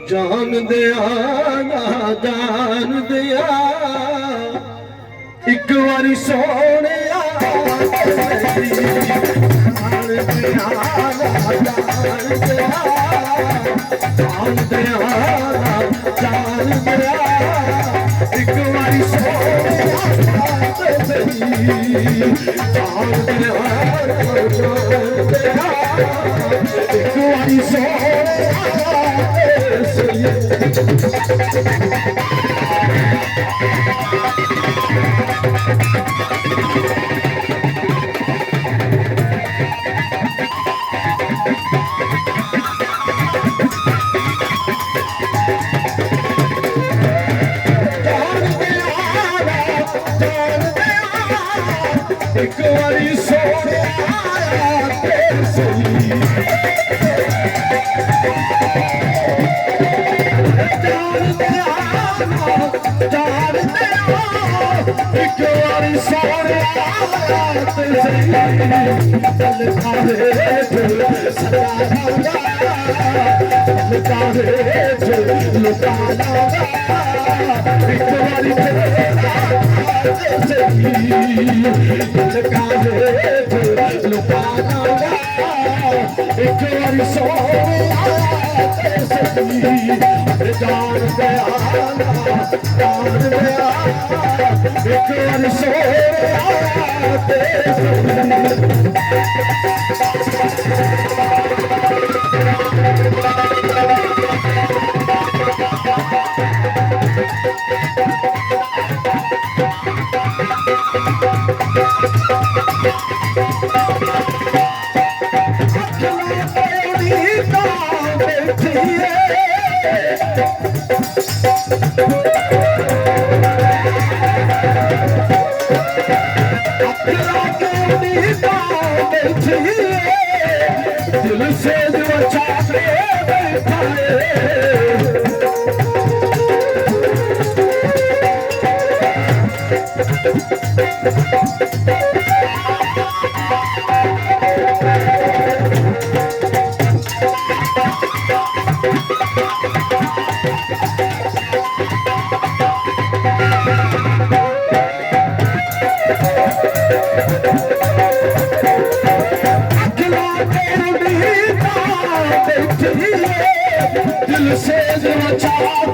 जान दिया जान दिया एक बारी सोने जान दिया जान दिया जान दिया जान दिया एक बारी सोने जान दिया एक बारी सोने एक बारी सोने एक बारी सोने दिल से जो चाहे दिल से जो चाहे